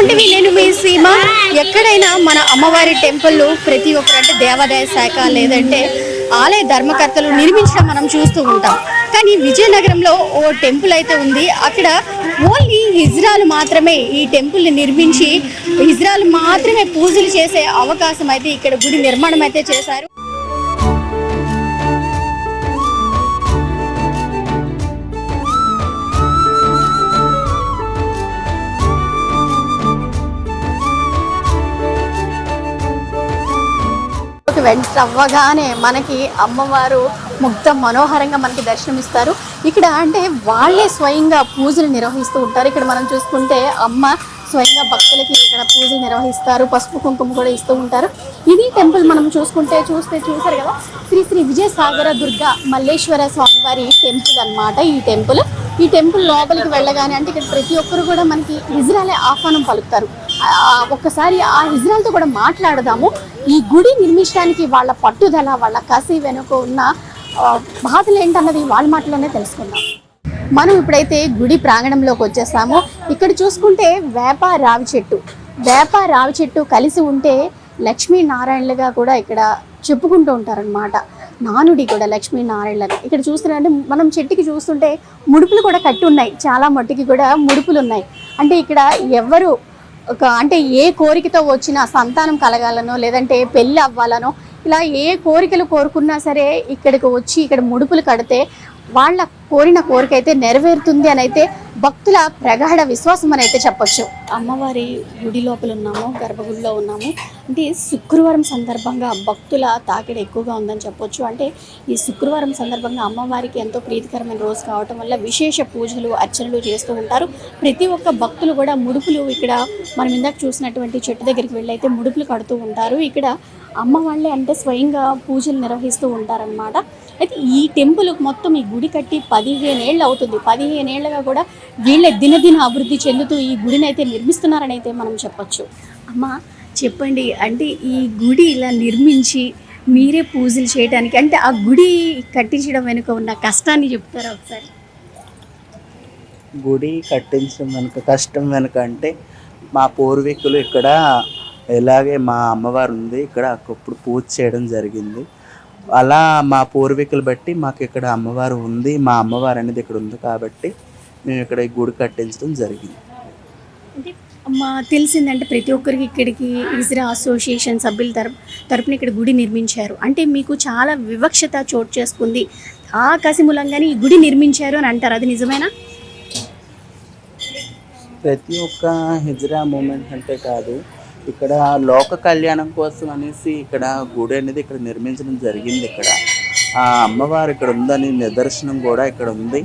Suman TV, నేను మీ సీమ. ఎక్కడైనా మన అమ్మవారి టెంపుల్ ప్రతి ఒక్కరు అంటే దేవాదాయ శాఖ లేదంటే ఆలయ ధర్మకర్తలు నిర్మించడం మనం చూస్తూ ఉంటాం. కానీ విజయనగరంలో ఓ టెంపుల్ అయితే ఉంది. అక్కడ ఓన్లీ హిజ్రాలు మాత్రమే ఈ టెంపుల్ని నిర్మించి హిజ్రాలు మాత్రమే పూజలు చేసే అవకాశం అయితే ఇక్కడ గుడి నిర్మాణం అయితే చేశారు. అవ్వగానే మనకి అమ్మవారు ముగ్ధ మనోహరంగా మనకి దర్శనమిస్తారు. ఇక్కడ అంటే వాళ్ళే స్వయంగా పూజలు నిర్వహిస్తూ ఉంటారు. ఇక్కడ మనం చూసుకుంటే అమ్మ స్వయంగా భక్తులకి ఇక్కడ పూజలు నిర్వహిస్తారు, పసుపు కుంకుమ కూడా ఇస్తూ ఉంటారు. ఇది టెంపుల్ మనం చూసారు కదా, శ్రీ శ్రీ విజయసాగర దుర్గా మల్లేశ్వర స్వామివారి టెంపుల్ అన్నమాట. ఈ టెంపుల్ లోపలికి వెళ్ళగానే అంటే ఇక్కడ ప్రతి ఒక్కరు కూడా మనకి హిజ్రాలే ఆహ్వానం పలుకుతారు. ఒక్కసారి ఆ హిజ్రాలతో కూడా మాట్లాడదాము. ఈ గుడి నిర్మించడానికి వాళ్ళ పట్టుదల, వాళ్ళ కసి వెనుక ఉన్న బాధలు ఏంటన్నది వాళ్ళ మాటలోనే తెలుసుకుందాం. మనం ఇప్పుడైతే గుడి ప్రాంగణంలోకి వచ్చేసాము. ఇక్కడ చూసుకుంటే వేప రావి చెట్టు కలిసి ఉంటే లక్ష్మీనారాయణలుగా కూడా ఇక్కడ చెప్పుకుంటూ ఉంటారనమాట. నానుడి కూడా లక్ష్మీనారాయణలుగా. ఇక్కడ చూస్తున్నారంటే మనం చెట్టుకి చూస్తుంటే ముడుపులు కూడా కట్టి ఉన్నాయి, చాలా మట్టికి కూడా ముడుపులు ఉన్నాయి. అంటే ఇక్కడ ఎవరు అంటే ఏ కోరికతో వచ్చినా సంతానం కలగాలనో లేదంటే పెళ్ళి అవ్వాలనో ఇలా ఏ కోరికలు కోరుకున్నా సరే ఇక్కడికి వచ్చి ఇక్కడ ముడుపులు కడితే వాళ్ళ కోరిన కోరిక అయితే నెరవేరుతుంది అని అయితే భక్తుల ప్రగాఢ విశ్వాసం అని అయితే చెప్పొచ్చు. అమ్మవారి గుడి లోపల ఉన్నాము, గర్భగుడిలో ఉన్నాము. అంటే శుక్రవారం సందర్భంగా భక్తుల తాకిడి ఎక్కువగా ఉందని చెప్పొచ్చు. అంటే ఈ శుక్రవారం సందర్భంగా అమ్మవారికి ఎంతో ప్రీతికరమైన రోజు కావటం వల్ల విశేష పూజలు అర్చనలు చేస్తూ ఉంటారు. ప్రతి ఒక్క భక్తులు కూడా ముడుపులు ఇక్కడ మనం ఇందాక చూసినటువంటి చెట్టు దగ్గరికి వెళ్ళి అయితే ముడుపులు కడుతూ ఉంటారు. ఇక్కడ అమ్మ వాళ్ళే అంటే స్వయంగా పూజలు నిర్వహిస్తూ ఉంటారనమాట. అయితే ఈ టెంపుల్ మొత్తం ఈ గుడి కట్టి 15 ఏళ్ళు అవుతుంది. 15 ఏళ్ళగా కూడా వీళ్ళే దినదిన అభివృద్ధి చెందుతూ ఈ గుడిని అయితే నిర్మిస్తున్నారని అయితే మనం చెప్పచ్చు. అమ్మ చెప్పండి, అంటే ఈ గుడి ఇలా నిర్మించి మీరే పూజలు చేయడానికి అంటే ఆ గుడి కట్టించడం వెనుక ఉన్న కష్టాన్ని చెప్తారా ఒకసారి? గుడి కట్టించడం వెనుక కష్టం వెనుక అంటే మా పూర్వీకులు ఇక్కడ ఎలాగే మా అమ్మవారు ఉంది ఇక్కడ అప్పుడు పూజ చేయడం జరిగింది. అలా మా పూర్వీకులు బట్టి మాకు ఇక్కడ అమ్మవారు ఉంది, మా అమ్మవారు అనేది ఇక్కడ ఉంది కాబట్టి మేము ఇక్కడ ఈ గుడి కట్టించడం జరిగింది. అంటే తెలిసిందంటే ప్రతి ఒక్కరికి ఇక్కడికి హిజ్రా అసోసియేషన్ సభ్యుల తరపున ఇక్కడ గుడి నిర్మించారు. అంటే మీకు చాలా వివక్షత చోటు చేసుకుంది, ఆ కసి మూలంగానే ఈ గుడి నిర్మించారు అని అంటారు. అది నిజమేనా? ప్రతి ఒక్క హిజ్రా మూమెంట్ అంటే కాదు, ఇక్కడ లోక కళ్యాణం కోసం అనేసి ఇక్కడ గుడి అనేది ఇక్కడ నిర్మించడం జరిగింది. ఇక్కడ ఆ అమ్మవారు ఇక్కడ ఉందని నిదర్శనం కూడా ఇక్కడ ఉంది.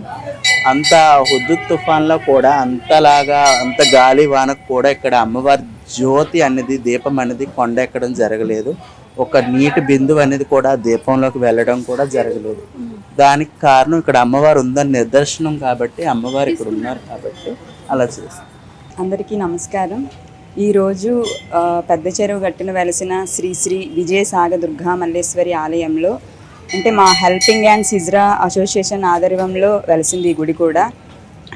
అంత హుద్దుద్ తుఫాన్లో కూడా అంత గాలి వానకు కూడా ఇక్కడ అమ్మవారి జ్యోతి అనేది దీపం అనేది కొండ ఎక్కడం జరగలేదు. ఒక నీటి బిందువు అనేది కూడా దీపంలోకి వెళ్ళడం కూడా జరగలేదు. దానికి కారణం ఇక్కడ అమ్మవారు ఉందని నిదర్శనం కాబట్టి అమ్మవారు ఇక్కడ ఉన్నారు కాబట్టి అలా చేస్తాం. అందరికీ నమస్కారం. ఈరోజు పెద్ద చెరువు గట్టున వెలసిన శ్రీ శ్రీ విజయసాగర దుర్గా మల్లేశ్వరి ఆలయంలో అంటే మా హెల్పింగ్ హ్యాండ్స్ హిజ్రా అసోసియేషన్ ఆధ్వర్యంలో వెలిసింది ఈ గుడి కూడా.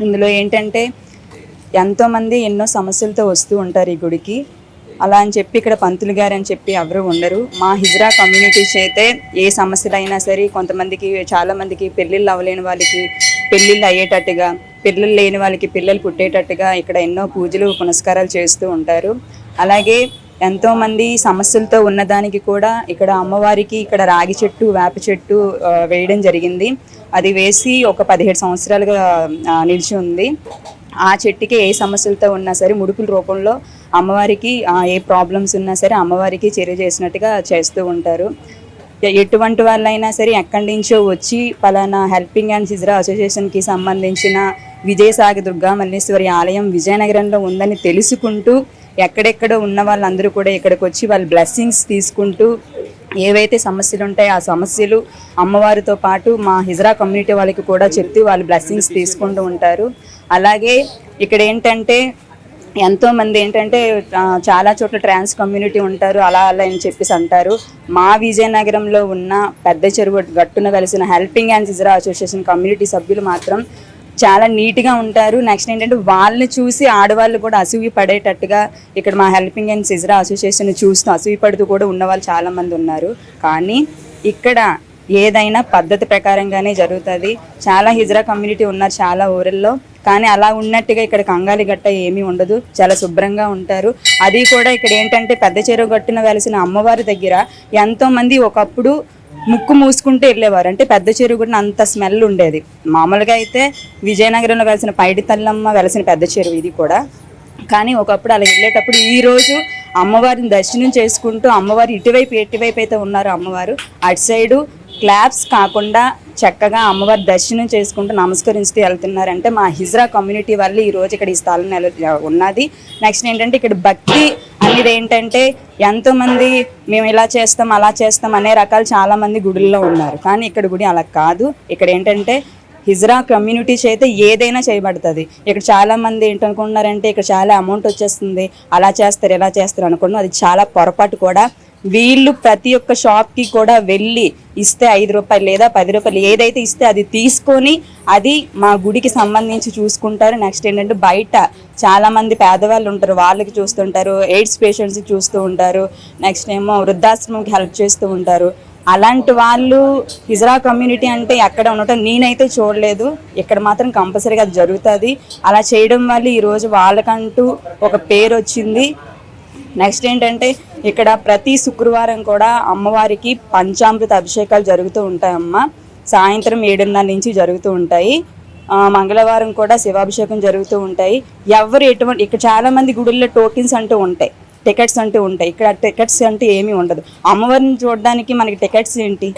ఇందులో ఏంటంటే ఎంతోమంది ఎన్నో సమస్యలతో వస్తూ ఉంటారు ఈ గుడికి. అలా అని చెప్పి ఇక్కడ పంతులు గారు అని చెప్పి ఎవరు ఉండరు. మా హిజ్రా కమ్యూనిటీ చేతే ఏ సమస్యలైనా సరే, కొంతమందికి చాలామందికి పెళ్ళిళ్ళు అవ్వలేని వాళ్ళకి పెళ్ళిళ్ళు అయ్యేటట్టుగా, పిల్లలు లేని వాళ్ళకి పిల్లలు పుట్టేటట్టుగా ఇక్కడ ఎన్నో పూజలు పునస్కారాలు చేస్తూ ఉంటారు. అలాగే ఎంతోమంది సమస్యలతో ఉన్నదానికి కూడా ఇక్కడ అమ్మవారికి ఇక్కడ రాగి చెట్టు, వేప చెట్టు వేయడం జరిగింది. అది వేసి ఒక 17 సంవత్సరాలుగా నిలిచి ఉంది. ఆ చెట్టుకి ఏ సమస్యలతో ఉన్నా సరే ముడుపుల రూపంలో అమ్మవారికి ఏ ప్రాబ్లమ్స్ ఉన్నా సరే అమ్మవారికి చర్య చేసినట్టుగా చేస్తూ ఉంటారు. ఎటువంటి వాళ్ళైనా సరే ఎక్కడి నుంచో వచ్చి పలానా హెల్పింగ్ హ్యాండ్స్ హిజ్రా అసోసియేషన్కి సంబంధించిన విజయసాగర దుర్గా మల్లేశ్వరి ఆలయం విజయనగరంలో ఉందని తెలుసుకుంటూ ఎక్కడెక్కడో ఉన్న వాళ్ళందరూ కూడా ఇక్కడికి వచ్చి వాళ్ళ బ్లెస్సింగ్స్ తీసుకుంటూ ఏవైతే సమస్యలు ఉంటాయో ఆ సమస్యలు అమ్మవారితో పాటు మా హిజ్రా కమ్యూనిటీ వాళ్ళకి కూడా చెప్తూ వాళ్ళు బ్లెస్సింగ్స్ తీసుకుంటూ ఉంటారు. అలాగే ఇక్కడ ఏంటంటే ఎంతోమంది ఏంటంటే చాలా చోట్ల ట్రాన్స్ కమ్యూనిటీ ఉంటారు, అలా అని చెప్పేసి అంటారు. మా విజయనగరంలో ఉన్న పెద్ద చెరువు గట్టున వెలిసిన helping hands hijra association community సభ్యులు మాత్రం చాలా నీట్గా ఉంటారు. నెక్స్ట్ ఏంటంటే వాళ్ళని చూసి ఆడవాళ్ళు కూడా అసూయ పడేటట్టుగా ఇక్కడ మా హెల్పింగ్ అండ్ సిజ్రా అసోసియేషన్ చూస్తూ అసూయ పడుతూ కూడా ఉన్నవాళ్ళు చాలామంది ఉన్నారు. కానీ ఇక్కడ ఏదైనా పద్ధతి ప్రకారంగానే జరుగుతుంది. చాలా హిజ్రా కమ్యూనిటీ ఉన్నారు చాలా ఊరిల్లో, కానీ అలా ఉన్నట్టుగా ఇక్కడ కంగాలి గట్ట ఏమీ ఉండదు, చాలా శుభ్రంగా ఉంటారు. అది కూడా ఇక్కడ ఏంటంటే పెద్ద చెరువు గట్టున వెలిసిన అమ్మవారి దగ్గర ఎంతోమంది ఒకప్పుడు ముక్కు మూసుకుంటూ వెళ్ళేవారు. అంటే పెద్ద చెరువు కూడా అంత స్మెల్ ఉండేది. మామూలుగా అయితే విజయనగరంలో వెలిసిన పైడి తల్లమ్మ వెలిసిన పెద్ద చెరువు ఇది కూడా, కానీ ఒకప్పుడు అలా వెళ్ళేటప్పుడు ఈరోజు అమ్మవారిని దర్శనం చేసుకుంటూ అమ్మవారు ఎటువైపు అయితే ఉన్నారో అమ్మవారు అటు సైడు క్లాప్స్ కాకుండా చక్కగా అమ్మవారి దర్శనం చేసుకుంటూ నమస్కరిస్తూ వెళ్తున్నారంటే మా హిజ్రా కమ్యూనిటీ వల్ల ఈరోజు ఇక్కడ ఈ స్థలం ఉన్నది. నెక్స్ట్ ఏంటంటే ఇక్కడ భక్తి అనేది ఏంటంటే ఎంతోమంది మేము ఇలా చేస్తాం అలా చేస్తాం అనే రకాలు చాలామంది గుడుల్లో ఉన్నారు, కానీ ఇక్కడ గుడి అలా కాదు. ఇక్కడ ఏంటంటే హిజ్రా కమ్యూనిటీ చేత ఏదైనా చేయబడుతుంది. ఇక్కడ చాలామంది ఏంటనుకుంటున్నారంటే ఇక్కడ చాలా అమౌంట్ వచ్చేస్తుంది, అలా చేస్తారు ఇలా చేస్తారు అనుకున్నాం, అది చాలా పొరపాటు కూడా. వీళ్ళు ప్రతి ఒక్క షాప్కి కూడా వెళ్ళి ఇస్తే 5 రూపాయలు లేదా 10 రూపాయలు ఏదైతే ఇస్తే అది తీసుకొని అది మా గుడికి సంబంధించి చూసుకుంటారు. నెక్స్ట్ ఏంటంటే బయట చాలామంది పేదవాళ్ళు ఉంటారు, వాళ్ళకి చూస్తుంటారు, ఎయిడ్స్ పేషెంట్స్కి చూస్తూ ఉంటారు, నెక్స్ట్ ఏమో వృద్ధాశ్రమంకి హెల్ప్ చేస్తూ ఉంటారు. అలాంటి వాళ్ళు హిజ్రా కమ్యూనిటీ అంటే ఎక్కడ ఉండటం నేనైతే చూడలేదు. ఇక్కడ మాత్రం కంపల్సరీగా అది జరుగుతుంది. అలా చేయడం వల్ల ఈరోజు వాళ్ళకంటూ ఒక పేరు వచ్చింది. నెక్స్ట్ ఏంటంటే ఇక్కడ ప్రతి శుక్రవారం కూడా అమ్మవారికి పంచామృత అభిషేకాలు జరుగుతూ ఉంటాయమ్మ. సాయంత్రం 7:30 నుంచి జరుగుతూ ఉంటాయి. మంగళవారం కూడా శివాభిషేకం జరుగుతూ ఉంటాయి. ఎవరు ఎటువంటి ఇక్కడ చాలామంది గుడుల్లో టోకెన్స్ అంటూ ఉంటాయి, టికెట్స్ అంటూ ఉంటాయి. ఇక్కడ టికెట్స్ అంటూ ఏమీ ఉండదు. అమ్మవారిని చూడడానికి మనకి టికెట్స్ ఏంటి,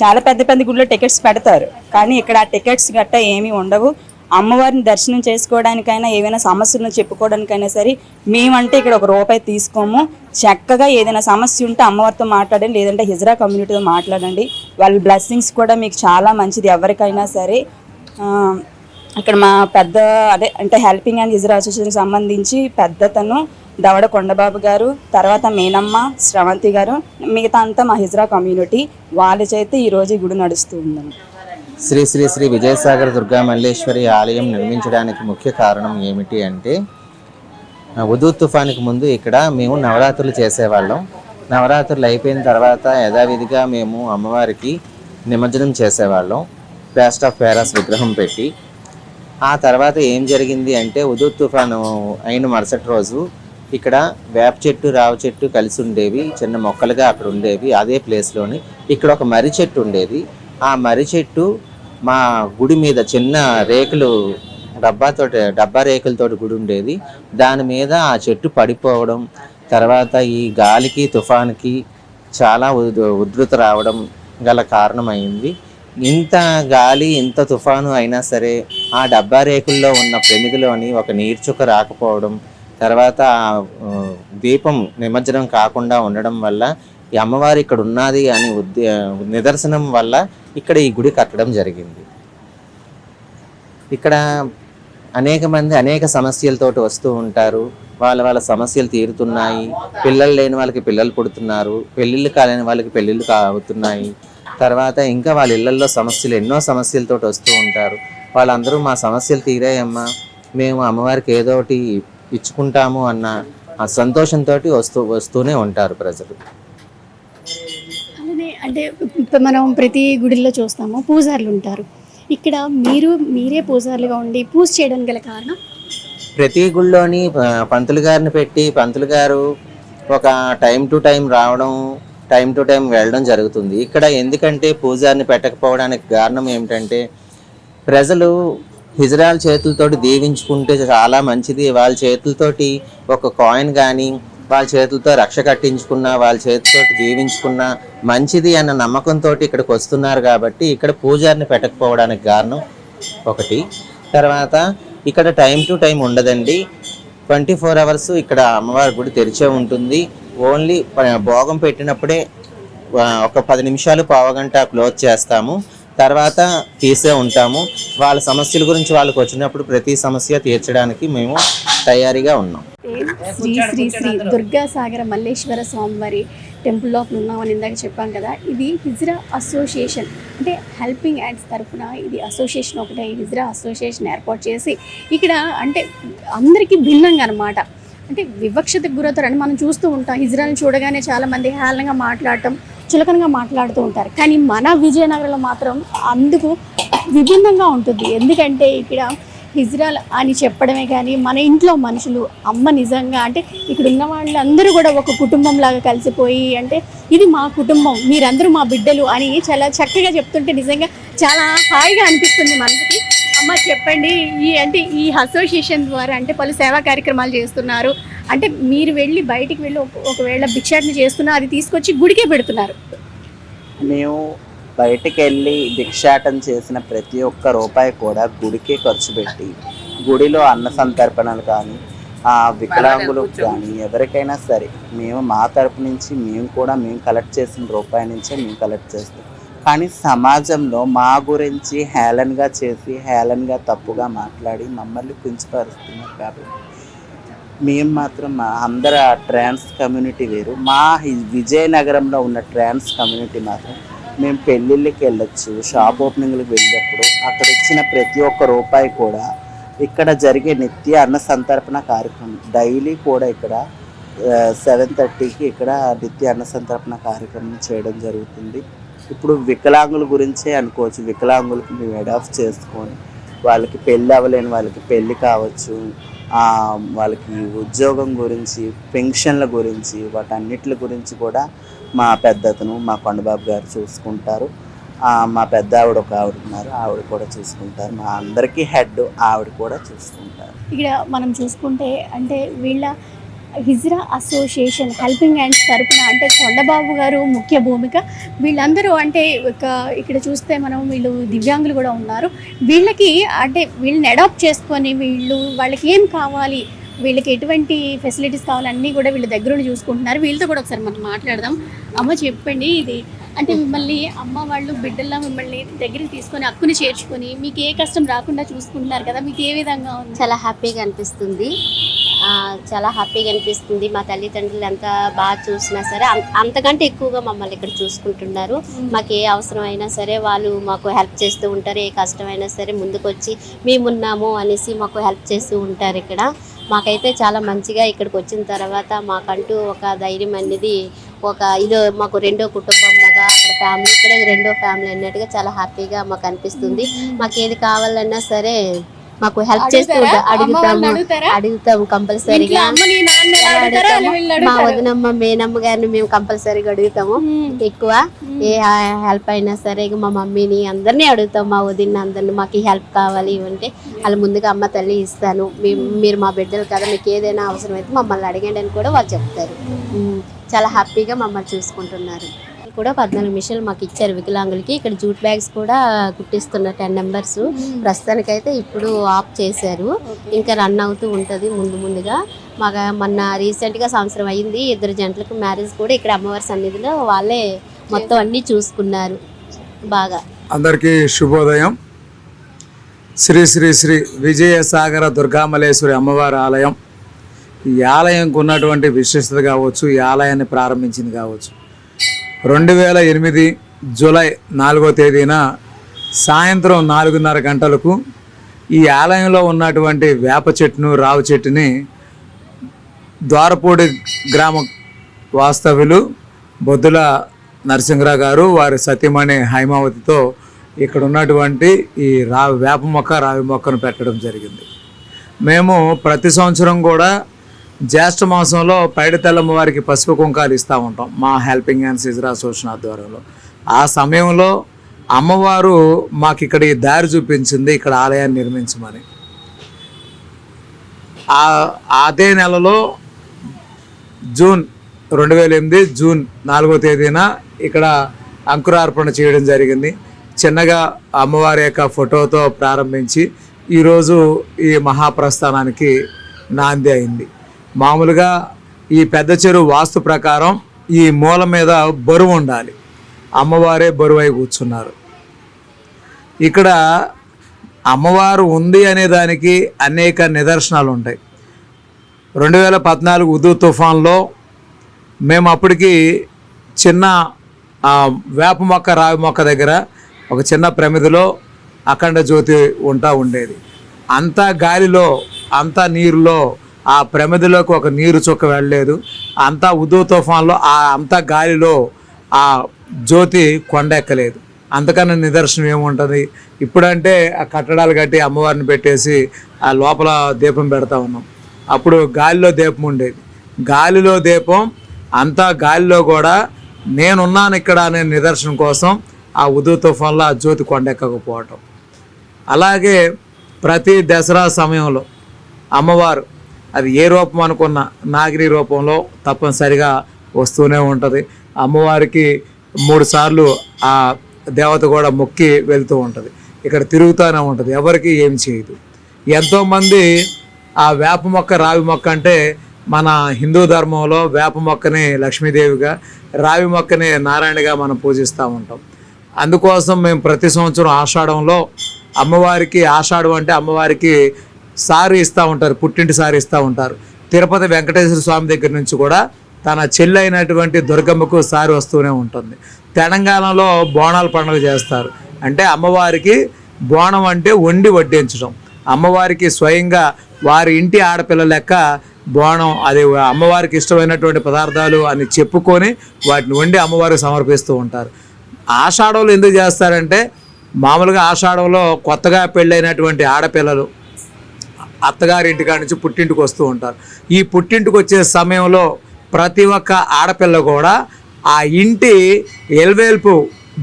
చాలా పెద్ద పెద్ద గుడిలో టికెట్స్ పెడతారు, కానీ ఇక్కడ ఆ టికెట్స్ గట్ట ఏమీ ఉండవు. అమ్మవారిని దర్శనం చేసుకోవడానికైనా ఏవైనా సమస్యలను చెప్పుకోవడానికైనా సరే మేమంటే ఇక్కడ 1 రూపాయి తీసుకోము. చక్కగా ఏదైనా సమస్య ఉంటే అమ్మవారితో మాట్లాడండి, లేదంటే హిజ్రా కమ్యూనిటీతో మాట్లాడండి. వాళ్ళ బ్లెస్సింగ్స్ కూడా మీకు చాలా మంచిది ఎవరికైనా సరే. ఇక్కడ మా పెద్ద అంటే హెల్పింగ్ అండ్ హిజ్రా అసోసియేషన్కి సంబంధించి పెద్దతను దవడ కొండబాబు గారు, తర్వాత మేనమ్మ శ్రవంతి గారు, మిగతా అంతా మా హిజ్రా కమ్యూనిటీ వాళ్ళ చేత ఈరోజు ఈ గుడి నడుస్తూ ఉందని. శ్రీ శ్రీ శ్రీ విజయసాగర దుర్గా మల్లేశ్వరి ఆలయం నిర్మించడానికి ముఖ్య కారణం ఏమిటి అంటే ఉదూ తుఫానికి ముందు ఇక్కడ మేము నవరాత్రులు చేసేవాళ్ళం. నవరాత్రులు అయిపోయిన తర్వాత యథావిధిగా మేము అమ్మవారికి నిమజ్జనం చేసేవాళ్ళం ప్లాస్టర్ ఆఫ్ ప్యారాస్ విగ్రహం పెట్టి. ఆ తర్వాత ఏం జరిగింది అంటే ఉదూ తుఫాను అయిన మరుసటి రోజు ఇక్కడ వేప చెట్టు రావి చెట్టు కలిసి ఉండేవి, చిన్న మొక్కలుగా అక్కడ ఉండేవి. అదే ప్లేస్లోని ఇక్కడ ఒక మర్రి చెట్టు ఉండేది. ఆ మర్రి చెట్టు మా గుడి మీద చిన్న రేకులు డబ్బా రేకులతోటి గుడి ఉండేది. దాని మీద ఆ చెట్టు పడిపోవడం, తర్వాత ఈ గాలికి తుఫాన్కి చాలా ఉధృత రావడం గల కారణమైంది. ఇంత గాలి ఇంత తుఫాను అయినా సరే ఆ డబ్బా రేకుల్లో ఉన్న ప్రమిదిలోని ఒక నీర్చుక్క రాకపోవడం, తర్వాత దీపం నిమజ్జనం కాకుండా ఉండడం వల్ల ఈ అమ్మవారు ఇక్కడ ఉన్నది అని నిదర్శనం వల్ల ఇక్కడ ఈ గుడి కట్టడం జరిగింది. ఇక్కడ అనేక మంది అనేక సమస్యలతోటి వస్తూ ఉంటారు. వాళ్ళ సమస్యలు తీరుతున్నాయి. పిల్లలు లేని వాళ్ళకి పిల్లలు పుడుతున్నారు, పెళ్ళిళ్ళు కాలేని వాళ్ళకి పెళ్ళిళ్ళు అవుతున్నాయి. తర్వాత ఇంకా వాళ్ళ ఇళ్లల్లో సమస్యలు ఎన్నో సమస్యలతోటి వస్తూ ఉంటారు. వాళ్ళందరూ మా సమస్యలు తీరాయమ్మా, మేము అమ్మవారికి ఏదో ఒకటి ఇచ్చుకుంటాము అన్న ఆ సంతోషంతో వస్తూనే ఉంటారు ప్రజలు. అలానే అంటే మనం ప్రతి గుడిలో చూస్తాము పూజారులు ఉంటారు. ఇక్కడ మీరే పూజారులుగా ఉండి పూజ చేయడానికి గల కారణం? ప్రతి గుళ్ళోని పంతులు గారిని పెట్టి పంతులు గారు ఒక టైం టు టైం రావడం, టైం టు టైం వెళ్ళడం జరుగుతుంది. ఇక్కడ ఎందుకంటే పూజారిని పెట్టకపోవడానికి కారణం ఏమిటంటే ప్రజలు హిజ్రాల చేతులతోటి దీవించుకుంటే చాలా మంచిది. వాళ్ళ చేతులతోటి ఒక కాయిన్ కానీ వాళ్ళ చేతులతో రక్ష కట్టించుకున్న, వాళ్ళ చేతితో దీవించుకున్న మంచిది అన్న నమ్మకంతో ఇక్కడికి వస్తున్నారు. కాబట్టి ఇక్కడ పూజారిని పెట్టకపోవడానికి కారణం ఒకటి. తర్వాత ఇక్కడ టైం టు టైం ఉండదండి, 24 అవర్స్ ఇక్కడ అమ్మవారి గుడి తెరిచే ఉంటుంది. ఓన్లీ భోగం పెట్టినప్పుడే ఒక 10 నిమిషాలు పావుగంట క్లోజ్ చేస్తాము, తర్వాత తీసే ఉంటాము. వాళ్ళ సమస్యల గురించి వాళ్ళకి వచ్చినప్పుడు ప్రతి సమస్య తీర్చడానికి మేము తయారీగా ఉన్నాం. శ్రీ శ్రీ శ్రీ దుర్గాసాగర మల్లేశ్వర స్వామివారి టెంపుల్ లోపల ఉన్నామని ఇందాక చెప్పాం కదా. ఇది హిజ్రా అసోసియేషన్, అంటే హెల్పింగ్ హ్యాండ్స్ తరఫున ఇది అసోసియేషన్ ఒకటే, హిజ్రా అసోసియేషన్ ఏర్పాటు చేసి ఇక్కడ అంటే అందరికీ భిన్నంగా అనమాట, అంటే వివక్షతకు గురవుతారని మనం చూస్తూ ఉంటాం. హిజ్రాని చూడగానే చాలామంది హేళనగా మాట్లాడటం, చులకనగా మాట్లాడుతూ ఉంటారు. కానీ మన విజయనగరంలో మాత్రం అందుకు విభిన్నంగా ఉంటుంది. ఎందుకంటే ఇక్కడ హిజ్రాల్ అని చెప్పడమే కానీ మన ఇంట్లో మనుషులు అమ్మ నిజంగా అంటే ఇక్కడ ఉన్న వాళ్ళందరూ కూడా ఒక కుటుంబం లాగా కలిసిపోయి, అంటే ఇది మా కుటుంబం, మీరందరూ మా బిడ్డలు అని చాలా చక్కగా చెప్తుంటే నిజంగా చాలా హాయిగా అనిపిస్తుంది మనసుకి. అమ్మ చెప్పండి, ఈ అసోసియేషన్ ద్వారా అంటే పలు సేవా కార్యక్రమాలు చేస్తున్నారు, అంటే మీరు వెళ్ళి బయటికి వెళ్ళి ఒకవేళ భిక్షాటన చేస్తున్నా అది తీసుకొచ్చి గుడికే పెడుతున్నారు. మేము బయటికి వెళ్ళి భిక్షాటన చేసిన ప్రతి ఒక్క రూపాయి కూడా గుడికే ఖర్చు పెట్టి, గుడిలో అన్న సంతర్పణలు కానీ వికలాంగులకు కానీ ఎవరికైనా సరే మేము మా తరపు నుంచి మేము కలెక్ట్ చేసిన రూపాయి నుంచే మేము కలెక్ట్ చేస్తాం. కానీ సమాజంలో మా గురించి హేళనగా చేసి హేళనగా తప్పుగా మాట్లాడి మమ్మల్ని కించపరుస్తున్నారు. కాబట్టి మేము మాత్రం అందరూ ట్రాన్స్ కమ్యూనిటీ వేరు, మా విజయనగరంలో ఉన్న ట్రాన్స్ కమ్యూనిటీ మాత్రం మేము పెళ్ళిళ్ళకి వెళ్ళొచ్చు, షాప్ ఓపెనింగ్లకు వెళ్ళినప్పుడు అక్కడ ఇచ్చిన ప్రతి ఒక్క రూపాయి కూడా ఇక్కడ జరిగే నిత్య అన్న సంతర్పణ కార్యక్రమం డైలీ కూడా ఇక్కడ 7:30కి ఇక్కడ నిత్య అన్న సంతర్పణ కార్యక్రమం చేయడం జరుగుతుంది. ఇప్పుడు వికలాంగుల గురించే అనుకోవచ్చు, వికలాంగులకి మేము అడాప్ట్ చేసుకొని వాళ్ళకి పెళ్ళి అవ్వలేని వాళ్ళకి పెళ్ళి కావచ్చు, వాళ్ళకి ఉద్యోగం గురించి, పెన్షన్ల గురించి, వాటన్నిటి గురించి కూడా మా పెద్దతను మా కొండబాబు గారు చూసుకుంటారు. మా పెద్ద ఆవిడ ఒక ఆవిడ ఉన్నారు, ఆవిడ కూడా చూసుకుంటారు. మా అందరికీ హెడ్ ఆవిడ కూడా చూసుకుంటారు. ఇక్కడ మనం చూసుకుంటే అంటే వీళ్ళ హిజ్రా అసోసియేషన్ హెల్పింగ్ హ్యాండ్స్ తరపున అంటే కొండబాబు గారు ముఖ్య భూమిక. వీళ్ళందరూ అంటే ఇక్కడ చూస్తే మనం వీళ్ళు దివ్యాంగులు కూడా ఉన్నారు. వీళ్ళకి అంటే వీళ్ళని అడాప్ట్ చేసుకొని వాళ్ళకి ఏం కావాలి, వీళ్ళకి ఎటువంటి ఫెసిలిటీస్ కావాలన్నీ కూడా వీళ్ళ దగ్గరుండి చూసుకుంటున్నారు. వీళ్ళతో కూడా ఒకసారి మనం మాట్లాడదాం. అమ్మ చెప్పండి, ఇది అంటే మిమ్మల్ని అమ్మ వాళ్ళు బిడ్డల్లా మిమ్మల్ని దగ్గరికి తీసుకొని హక్కుని చేర్చుకొని మీకు ఏ కష్టం రాకుండా చూసుకుంటున్నారు కదా, మీకు ఏ విధంగా ఉంది? చాలా హ్యాపీగా అనిపిస్తుంది, చాలా హ్యాపీగా అనిపిస్తుంది. మా తల్లిదండ్రులు ఎంత బాగా చూసినా సరే అంతకంటే ఎక్కువగా మమ్మల్ని ఇక్కడ చూసుకుంటున్నారు. మాకు ఏ అవసరం అయినా సరే వాళ్ళు మాకు హెల్ప్ చేస్తూ ఉంటారు. ఏ కష్టమైనా సరే ముందుకు వచ్చి మేమున్నాము అనేసి మాకు హెల్ప్ చేస్తూ ఉంటారు. ఇక్కడ మాకైతే చాలా మంచిగా ఇక్కడికి వచ్చిన తర్వాత మాకంటూ ఒక ధైర్యం అనేది ఇదో మాకు రెండో కుటుంబం లాగా, అక్కడ ఫ్యామిలీ ఇక్కడ రెండో ఫ్యామిలీ అన్నట్టుగా చాలా హ్యాపీగా మాకు అనిపిస్తుంది. మాకు ఏది కావాలన్నా సరే మాకు హెల్ప్ చేస్తూ అడుగుతాము కంపల్సరీగా. మా వదినమ్మ మేనమ్మ గారిని మేము కంపల్సరీగా అడుగుతాము. ఎక్కువ ఏ హెల్ప్ అయినా సరే మా మమ్మీని అందరినీ అడుగుతాం, మా వదిన అందరిని మాకు హెల్ప్ కావాలి ఇవంటే వాళ్ళు ముందుగా అమ్మ తల్లి ఇస్తాను, మీరు మా బిడ్డలు కదా, మీకు ఏదైనా అవసరం అయితే మమ్మల్ని అడగండి అని కూడా వాళ్ళు చెప్తారు. చాలా హ్యాపీగా మమ్మల్ని చూసుకుంటున్నారు. కూడా 14 మిషన్లు మాకు ఇచ్చారు వికలాంగులకి. ఇక్కడ జూట్ బ్యాగ్స్ కూడా కుట్టిస్తున్నారు 10 నెంబర్స్. ప్రస్తుతానికైతే ఇప్పుడు ఆఫ్ చేశారు, ఇంకా రన్ అవుతూ ఉంటుంది ముందుగా. మాకు మొన్న రీసెంట్గా సంవత్సరం అయింది, 2 జంటలకు మ్యారేజ్ కూడా ఇక్కడ అమ్మవారి సన్నిధిలో వాళ్ళే మొత్తం అన్నీ చూసుకున్నారు బాగా. అందరికీ శుభోదయం. శ్రీ శ్రీ శ్రీ విజయసాగర దుర్గామల్లేశ్వరి అమ్మవారి ఆలయం. ఈ ఆలయంకు ఉన్నటువంటి విశిష్టత కావచ్చు, ఈ ఆలయాన్ని ప్రారంభించింది కావచ్చు, 2008 జూలై 4వ తేదీన సాయంత్రం 4:30 గంటలకు ఈ ఆలయంలో ఉన్నటువంటి వేప చెట్టును, రావు చెట్టుని ద్వారపూడి గ్రామ వాస్తవ్యులు బొద్దుల నరసింహరావు గారు వారి సతీమణి హైమావతితో ఇక్కడ ఉన్నటువంటి ఈ రావి మొక్కను పెట్టడం జరిగింది. మేము ప్రతి సంవత్సరం కూడా జ్యేష్ఠ మాసంలో పైడితల్లమ్మ వారికి పసుపు కుంకాలు ఇస్తూ ఉంటాం మా హెల్పింగ్ హ్యాండ్స్ హిజ్రా అసోసియేషన్ ఆధ్వర్యంలో. ఆ సమయంలో అమ్మవారు మాకు ఇక్కడ ఈ దారి చూపించింది, ఇక్కడ ఆలయాన్ని నిర్మించమని. అదే నెలలో జూన్ 2008 జూన్ 4వ తేదీన ఇక్కడ అంకురార్పణ చేయడం జరిగింది. చిన్నగా అమ్మవారి యొక్క ఫోటోతో ప్రారంభించి ఈరోజు ఈ మహాప్రస్థానానికి నాంది అయింది. మామూలుగా ఈ పెద్ద చెరువు వాస్తు ప్రకారం ఈ మూల మీద బరువు ఉండాలి, అమ్మవారే బరువై కూర్చున్నారు. ఇక్కడ అమ్మవారు ఉంది అనే దానికి అనేక నిదర్శనాలు ఉంటాయి. 2014 ఉదు తుఫాన్లో మేము అప్పటికి చిన్న వేప మొక్క రావి మొక్క దగ్గర ఒక చిన్న ప్రమిదిలో అఖండ జ్యోతి ఉండేది. అంతా గాలిలో అంతా నీరులో ఆ ప్రమిదిలోకి ఒక నీరు చుక్క వెళ్ళలేదు. అంతా ఉదు తుఫాన్లో అంతా గాలిలో ఆ జ్యోతి కొండెక్కలేదు. అంతకన్నా నిదర్శనం ఏముంటుంది? ఇప్పుడంటే ఆ కట్టడాలు కట్టి అమ్మవారిని పెట్టేసి ఆ లోపల దీపం పెడతా ఉన్నాం. అప్పుడు గాలిలో దీపం ఉండేది. గాలిలో దీపం అంతా గాలిలో కూడా నేనున్నాను ఇక్కడ అనే నిదర్శనం కోసం ఆ ఉదు తుఫాన్లో ఆ జ్యోతి కొండెక్కకపోవటం. అలాగే ప్రతి దసరా సమయంలో అమ్మవారు అది ఏ రూపం అనుకున్న నాగిని రూపంలో తప్పనిసరిగా వస్తూనే ఉంటుంది. అమ్మవారికి 3 సార్లు ఆ దేవత కూడా మొక్కి వెళ్తూ ఉంటుంది. ఇక్కడ తిరుగుతూనే ఉంటుంది, ఎవరికి ఏం చేయదు. ఎంతోమంది ఆ వేప మొక్క రావి మొక్క అంటే మన హిందూ ధర్మంలో వేప మొక్కని లక్ష్మీదేవిగా, రావి మొక్కని నారాయణగా మనం పూజిస్తూ ఉంటాం. అందుకోసం మేము ప్రతి సంవత్సరం ఆషాఢంలో అమ్మవారికి, ఆషాఢం అంటే అమ్మవారికి సారి ఇస్తూ ఉంటారు, పుట్టింటి సారి ఇస్తూ ఉంటారు. తిరుపతి వెంకటేశ్వర స్వామి దగ్గర నుంచి కూడా తన చెల్లి అయినటువంటి దుర్గమ్మకు సారి వస్తూనే ఉంటుంది. తెలంగాణలో బోనాల పండుగ చేస్తారు. అంటే అమ్మవారికి బోనం అంటే వండి వడ్డించడం. అమ్మవారికి స్వయంగా వారి ఇంటి ఆడపిల్ల లెక్క బోనం, అది అమ్మవారికి ఇష్టమైనటువంటి పదార్థాలు అని చెప్పుకొని వాటిని వండి అమ్మవారికి సమర్పిస్తూ ఉంటారు. ఆషాఢంలో ఎందుకు చేస్తారంటే మామూలుగా ఆషాఢంలో కొత్తగా పెళ్ళైనటువంటి ఆడపిల్లలు అత్తగారి ఇంటికాడ నుంచి పుట్టింటికి వస్తూ ఉంటారు. ఈ పుట్టింటికి వచ్చే సమయంలో ప్రతి ఒక్క ఆడపిల్ల కూడా ఆ ఇంటి ఎల్వేల్పు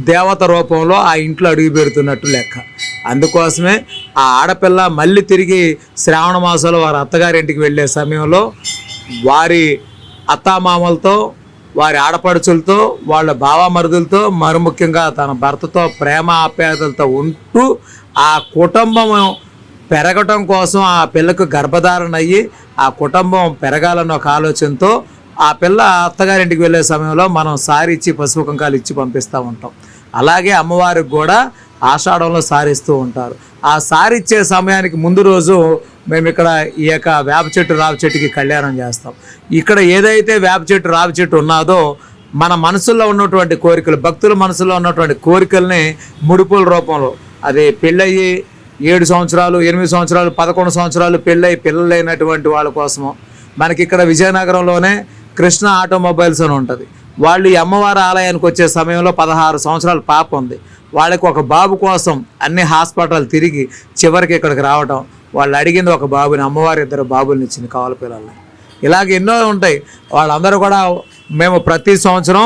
దేవత రూపంలో ఆ ఇంట్లో అడుగు పెడుతున్నట్టు లెక్క. అందుకోసమే ఆ ఆడపిల్ల మళ్ళీ తిరిగి శ్రావణ మాసంలో వారి అత్తగారింటికి వెళ్ళే సమయంలో వారి అత్తామామలతో, వారి ఆడపడుచులతో, వాళ్ళ బావమరుదులతో, మరి ముఖ్యంగా తన భర్తతో ప్రేమ ఆప్యాయతలతో ఉంటూ ఆ కుటుంబం పెరగటం కోసం ఆ పిల్లకు గర్భధారణ అయ్యి ఆ కుటుంబం పెరగాలన్న ఒక ఆలోచనతో ఆ పిల్ల అత్తగారింటికి వెళ్ళే సమయంలో మనం సారి ఇచ్చి పసుపు కుంకాలు ఇచ్చి పంపిస్తూ ఉంటాం. అలాగే అమ్మవారికి కూడా ఆషాఢంలో సారిస్తూ ఉంటారు. ఆ సారి ఇచ్చే సమయానికి ముందు రోజు మేము ఇక్కడ ఈ యొక్క వేప చెట్టు రావి చెట్టుకి కళ్యాణం చేస్తాం. ఇక్కడ ఏదైతే వేప చెట్టు రావి చెట్టు ఉన్నదో మన మనసులో ఉన్నటువంటి కోరికలు, భక్తుల మనసులో ఉన్నటువంటి కోరికల్ని ముడుపుల రూపంలో, అది పెళ్ళయ్యి 7 సంవత్సరాలు, 8 సంవత్సరాలు, 11 సంవత్సరాలు పెళ్ళయి పిల్లలైనటువంటి వాళ్ళ కోసము మనకి ఇక్కడ విజయనగరంలోనే కృష్ణ ఆటోమొబైల్స్ అని ఉంటుంది. వాళ్ళు ఈ అమ్మవారి ఆలయానికి వచ్చే సమయంలో 16 సంవత్సరాల పాప ఉంది. వాళ్ళకి ఒక బాబు కోసం అన్ని హాస్పిటల్ తిరిగి చివరికి ఇక్కడికి రావటం, వాళ్ళు అడిగింది ఒక బాబుని, అమ్మవారి 2 బాబుల్ని ఇచ్చింది కావాల పిల్లల్ని. ఇలాగ ఎన్నో ఉంటాయి. వాళ్ళందరూ కూడా మేము ప్రతి సంవత్సరం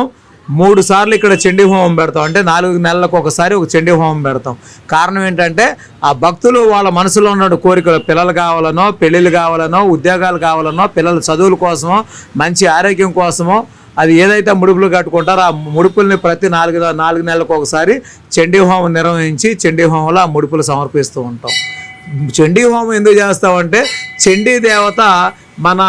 3 సార్లు ఇక్కడ చండీ హోమం పెడతాం. అంటే 4 నెలలకు ఒకసారి ఒక చండీ హోమం పెడతాం. కారణం ఏంటంటే ఆ భక్తులు వాళ్ళ మనసులో ఉన్న కోరికలు, పిల్లలు కావాలనో, పెళ్ళిళ్ళు కావాలనో, ఉద్యోగాలు కావాలనో, పిల్లల చదువుల కోసమో, మంచి ఆరోగ్యం కోసమో, అది ఏదైతే ముడుపులు కట్టుకుంటారో ఆ ముడుపుల్ని ప్రతి 4 నెలలకు ఒకసారి చండీ హోమం నిర్వహించి చండీ హోమంలో ఆ ముడుపులు సమర్పిస్తూ ఉంటాం. చండీ హోమం ఎందుకు చేస్తామంటే చండీ దేవత మన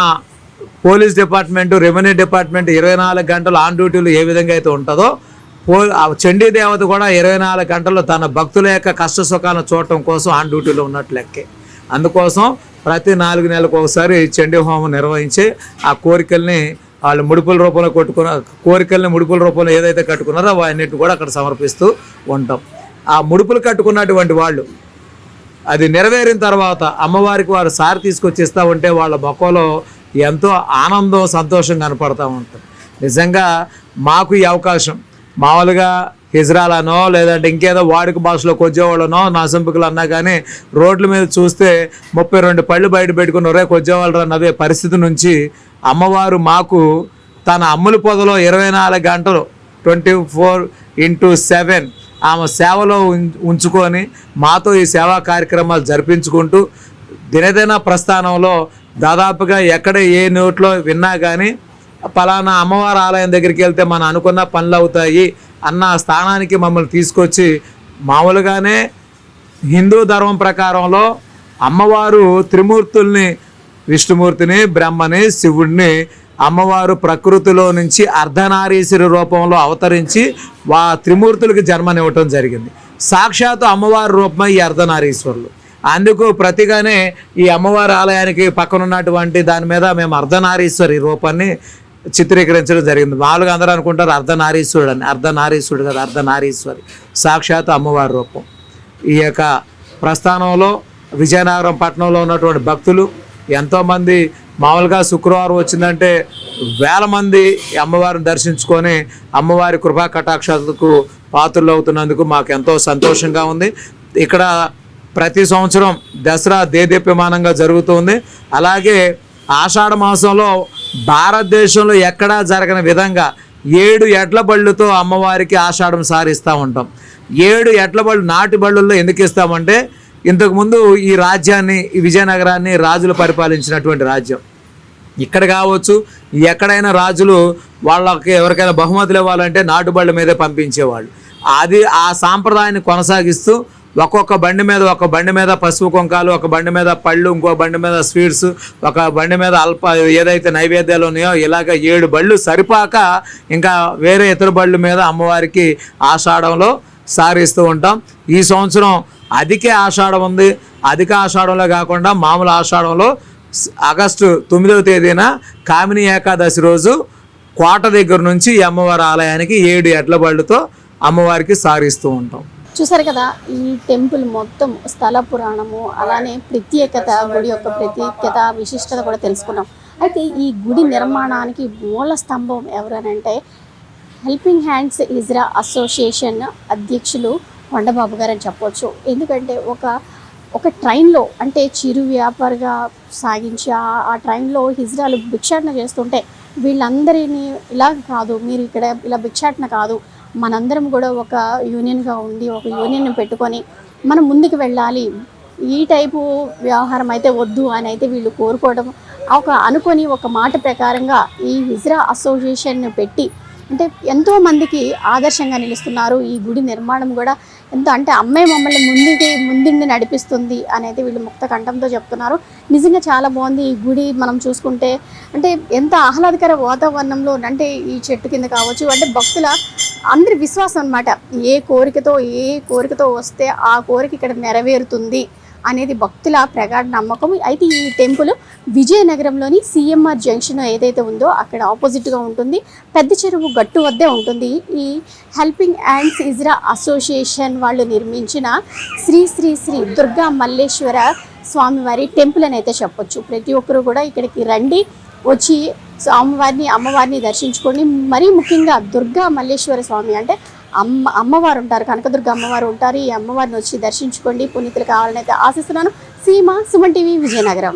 పోలీస్ డిపార్ట్మెంటు, రెవెన్యూ డిపార్ట్మెంట్ 24 గంటలు ఆన్ డ్యూటీలు ఏ విధంగా అయితే ఉంటుందో చండీ దేవత కూడా 24 గంటలు తన భక్తుల యొక్క కష్ట సుఖాలను చూడటం కోసం ఆన్ డ్యూటీలో ఉన్నట్లు లెక్కే. అందుకోసం ప్రతి 4 నెలలకు ఒకసారి చండీ హోమం నిర్వహించి ఆ కోరికల్ని వాళ్ళు ముడుపుల రూపంలో కోరికల్ని ముడుపుల రూపంలో ఏదైతే కట్టుకున్నారో అవన్నిటిని కూడా అక్కడ సమర్పిస్తూ ఉంటాం. ఆ ముడుపులు కట్టుకున్నటువంటి వాళ్ళు అది నెరవేరిన తర్వాత అమ్మవారికి వారు సారి తీసుకొచ్చి ఇస్తూ ఉంటే వాళ్ళ మొక్కలో ఎంతో ఆనందం, సంతోషం కనపడుతూ ఉంటుంది. నిజంగా మాకు ఈ అవకాశం మామూలుగా హిజ్రాలనో లేదంటే ఇంకేదో వాడుక భాషలో కొద్దివాళ్ళనో నాసంపికలు అన్నా కానీ రోడ్ల మీద చూస్తే 32 పళ్ళు బయట పెట్టుకుని ఒరే కొద్దివాళ్ళు నవ్వే పరిస్థితి నుంచి అమ్మవారు మాకు తన అమ్ముల పొదలో 24 గంటలు 24/7 ఆమె సేవలో ఉంచుకొని మాతో ఈ సేవా కార్యక్రమాలు జరిపించుకుంటూ దినదిన ప్రస్థానంలో దాదాపుగా ఎక్కడ ఏ నోట్లో విన్నా కానీ పలానా అమ్మవారి ఆలయం దగ్గరికి వెళ్తే మనం అనుకున్న పనులు అవుతాయి అన్న స్థానానికి మమ్మల్ని తీసుకొచ్చి, మామూలుగానే హిందూ ధర్మం ప్రకారంలో అమ్మవారు త్రిమూర్తుల్ని, విష్ణుమూర్తిని, బ్రహ్మని, శివుడిని అమ్మవారు ప్రకృతిలో నుంచి అర్ధనారీశ్వరి రూపంలో అవతరించి త్రిమూర్తులకి జన్మనివ్వటం జరిగింది. సాక్షాత్తు అమ్మవారి రూపమే ఈ అర్ధనారీశ్వరులు. అందుకు ప్రతిగానే ఈ అమ్మవారి ఆలయానికి పక్కన ఉన్నటువంటి దాని మీద మేము అర్ధనారీశ్వరి రూపాన్ని చిత్రీకరించడం జరిగింది. మామూలుగా అందరూ అనుకుంటారు అర్ధనారీశ్వరుడు అని. అర్ధనారీశ్వరుడు కదా, అర్ధనారీశ్వరి సాక్షాత్ అమ్మవారి రూపం. ఈ యొక్క ప్రస్థానంలో విజయనగరం పట్టణంలో ఉన్నటువంటి భక్తులు ఎంతోమంది మామూలుగా శుక్రవారం వచ్చిందంటే వేల మంది అమ్మవారిని దర్శించుకొని అమ్మవారి కృపా కటాక్షాలకు పాత్రలు అవుతున్నందుకు మాకు ఎంతో సంతోషంగా ఉంది. ఇక్కడ ప్రతి సంవత్సరం దసరా దేదీప్యమానంగా జరుగుతుంది. అలాగే ఆషాఢ మాసంలో భారతదేశంలో ఎక్కడా జరగని విధంగా 7 ఎడ్ల బళ్ళుతో అమ్మవారికి ఆషాఢం సారిస్తూ ఉంటాం. 7 ఎడ్ల బళ్ళు నాటి బళ్ళల్లో ఎందుకు ఇస్తామంటే ఇంతకుముందు ఈ రాజ్యాన్ని, ఈ విజయనగరాన్ని రాజులు పరిపాలించినటువంటి రాజ్యం. ఇక్కడ కావచ్చు ఎక్కడైనా రాజులు వాళ్ళకి ఎవరికైనా బహుమతులు ఇవ్వాలంటే నాటుబళ్ళ మీదే పంపించేవాళ్ళు. అది ఆ సాంప్రదాయాన్ని కొనసాగిస్తూ ఒక్కొక్క బండి మీద పసుపు కుంకాలు, ఒక బండి మీద పళ్ళు, ఇంకో బండి మీద స్వీట్స్, ఒక బండి మీద ఏదైతే నైవేద్యాలు ఉన్నాయో ఇలాగ 7 బళ్ళు సరిపాక ఇంకా వేరే ఇతర బళ్ళు మీద అమ్మవారికి ఆషాఢంలో సారిస్తూ ఉంటాం. ఈ సంవత్సరం అధిక ఆషాఢం ఉంది. అధిక ఆషాఢంలో కాకుండా మామూలు ఆషాఢంలో ఆగస్టు 9వ తేదీన కామిని ఏకాదశి రోజు కోట దగ్గర నుంచి ఈ అమ్మవారి ఆలయానికి 7 ఎడ్ల బళ్ళతో అమ్మవారికి సారిస్తూ ఉంటాం. చూసారు కదా, ఈ టెంపుల్ మొత్తం స్థల పురాణము, అలానే ప్రత్యేకత, గుడి యొక్క ప్రత్యేకత, విశిష్టత కూడా తెలుసుకున్నాం. అయితే ఈ గుడి నిర్మాణానికి మూల స్తంభం ఎవరనంటే హెల్పింగ్ హ్యాండ్స్ ఇజ్రా అసోసియేషన్ అధ్యక్షులు కొండబాబు గారు అని చెప్పవచ్చు. ఎందుకంటే ఒక ట్రైన్లో అంటే చిరు వ్యాపారిగా సాగించి ఆ ట్రైన్లో హిజ్రాలు భిక్షాటన చేస్తుంటే వీళ్ళందరినీ ఇలా కాదు, మీరు ఇక్కడ ఇలా భిక్షాటన కాదు, మనందరం కూడా ఒక యూనియన్గా ఉండి ఒక యూనియన్ పెట్టుకొని మనం ముందుకు వెళ్ళాలి, ఈ టైపు వ్యవహారం అయితే వద్దు అని అయితే వీళ్ళు కోరుకోవడం, అనుకొని ఒక మాట ప్రకారంగా ఈ హిజ్రా అసోసియేషన్ పెట్టి అంటే ఎంతోమందికి ఆదర్శంగా నిలుస్తున్నారు. ఈ గుడి నిర్మాణం కూడా ఎంతో అంటే అమ్మాయి మమ్మల్ని ముందుండి నడిపిస్తుంది అనేది వీళ్ళు ముక్త కంఠంతో చెప్తున్నారు. నిజంగా చాలా బాగుంది ఈ గుడి. మనం చూసుకుంటే అంటే ఎంత ఆహ్లాదకర వాతావరణంలో, అంటే ఈ చెట్టు కింద కావచ్చు, అంటే భక్తుల అందరి విశ్వాసం అన్నమాట. ఏ కోరికతో వస్తే ఆ కోరిక ఇక్కడ నెరవేరుతుంది అనేది భక్తుల ప్రగాఢ నమ్మకం. అయితే ఈ టెంపుల్ విజయనగరంలోని సిఎంఆర్ జంక్షన్ ఏదైతే ఉందో అక్కడ ఆపోజిట్గా ఉంటుంది. పెద్ద చెరువు గట్టు వద్దే ఉంటుంది. ఈ హెల్పింగ్ హ్యాండ్స్ ఇజ్రా అసోసియేషన్ వాళ్ళు నిర్మించిన శ్రీ శ్రీ శ్రీ దుర్గా మల్లేశ్వర స్వామివారి టెంపుల్ అని అయితే చెప్పొచ్చు. ప్రతి ఒక్కరు కూడా ఇక్కడికి రండి, వచ్చి అమ్మవారిని దర్శించుకోండి. మరీ ముఖ్యంగా దుర్గా మల్లేశ్వర స్వామి అంటే అమ్మవారు ఉంటారు, కనకదుర్గ అమ్మవారు ఉంటారు. ఈ అమ్మవారిని వచ్చి దర్శించుకోండి, పునీతులు కావాలని అయితే ఆశిస్తున్నాను. సీమ, సుమన్ టీవీ, విజయనగరం.